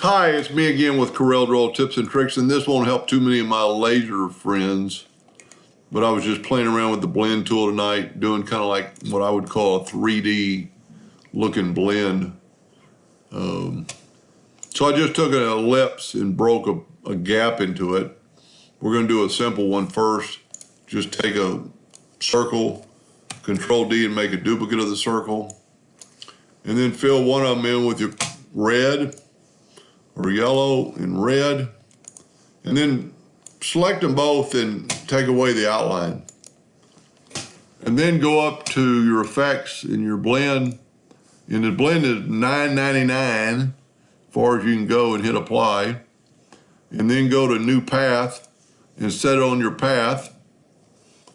Hi, it's me again with Corel Draw Tips and Tricks, and this won't help too many of my laser friends, but I was just playing around with the blend tool tonight, doing kind of like what I would call a 3D looking blend. So I just took an ellipse and broke a gap into it. We're going to do a simple one first. Just take a circle, Control D and make a duplicate of the circle, and then fill one of them in with your red or yellow and red, and then select them both and take away the outline. And then go up to your effects in your blend, and the blend is $9.99 as far as you can go, and hit apply. And then go to new path and set it on your path,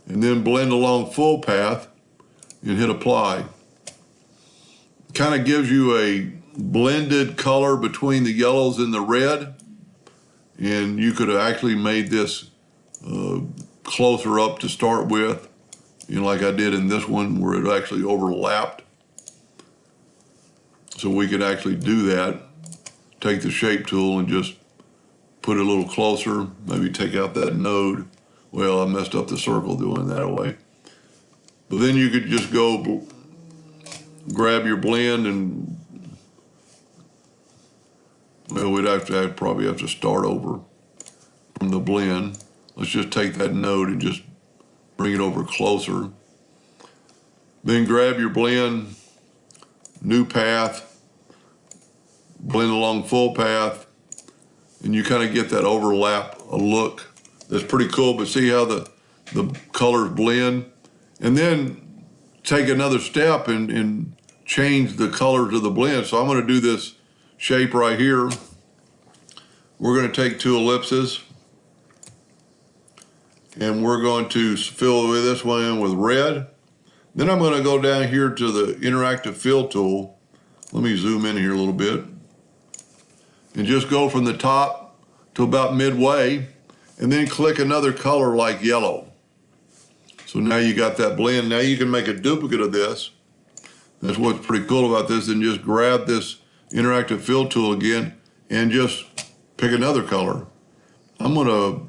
and then blend along full path and hit apply. Kind of gives you a blended color between the yellows and the red, and you could have actually made this closer up to start with, like I did in this one where it actually overlapped. So we could actually do that. Take the shape tool and just put it a little closer, maybe take out that node. Well, I messed up the circle doing that away. But then you could just go grab your blend and, well, we'd probably have to start over from the blend. Let's just take that node and just bring it over closer. Then grab your blend, new path, blend along full path, and you kind of get that overlap, a look that's pretty cool. But see how the colors blend? And then take another step and change the colors of the blend. So I'm going to do this shape right here. We're going to take two ellipses, and we're going to fill this one in with red. Then I'm going to go down here to the interactive fill tool. Let me zoom in here a little bit, and just go from the top to about midway, and then click another color like yellow. So now you got that blend. Now you can make a duplicate of this. That's what's pretty cool about this. And just grab this interactive fill tool again and just pick another color. I'm gonna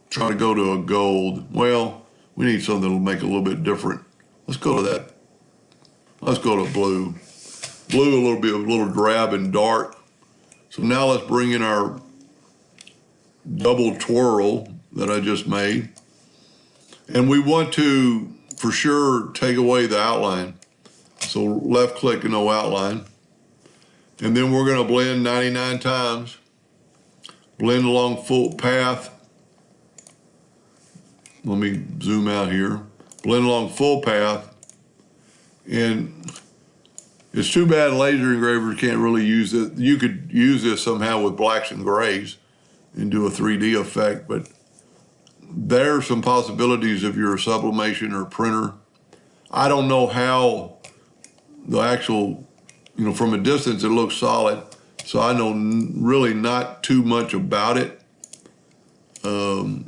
try to go to a gold. Well, we need something that'll make it a little bit different. Let's go to that. Let's go to blue. Blue, a little drab and dark. So now let's bring in our double twirl that I just made. And we want to, for sure, take away the outline. So left click and no outline. And then we're going to blend 99 times. Blend along full path. Let me zoom out here. Blend along full path. And it's too bad laser engravers can't really use it. You could use this somehow with blacks and grays and do a 3D effect, but there are some possibilities if you're a sublimation or a printer. I don't know how the actual, from a distance it looks solid, so I know really not too much about it. I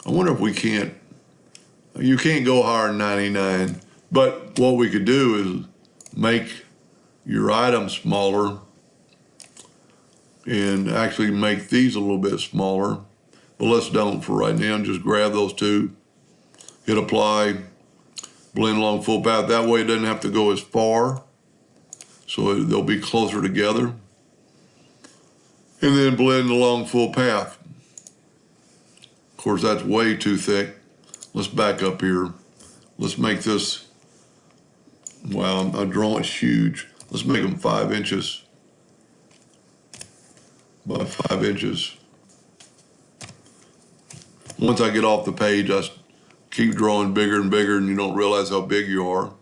wonder if we can't, you can't go higher than 99, but what we could do is make your item smaller and actually make these a little bit smaller. But let's don't for right now. Just grab those two, hit apply, blend along full path. That way it doesn't have to go as far, so they'll be closer together. And then blend along full path. Of course, that's way too thick. Let's back up here. Let's make this, wow, I'm drawing huge. Let's make them 5 inches by 5 inches. Once I get off the page, I keep drawing bigger and bigger, and you don't realize how big you are.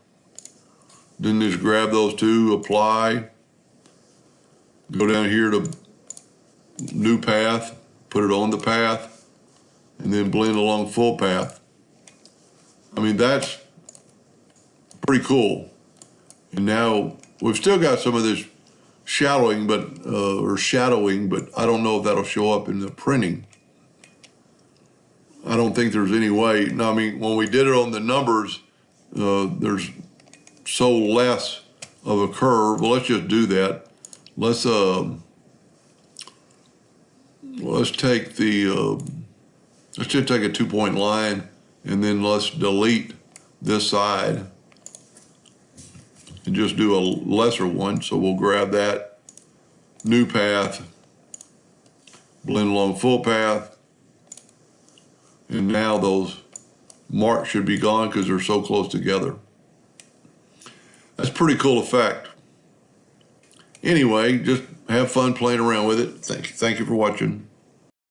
Then just grab those two, apply, go down here to new path, put it on the path, and then blend along full path. I mean, that's pretty cool. And now we've still got some of this shadowing, but I don't know if that'll show up in the printing. I don't think there's any way. No, I mean, when we did it on the numbers, there's so less of a curve. Well, let's just do that. Let's let's take the, let's just take a 2-point line, and then let's delete this side and just do a lesser one. So we'll grab that, new path, blend along full path, and now those marks should be gone because they're so close together. That's a pretty cool effect. Anyway, just have fun playing around with it. Thank you for watching.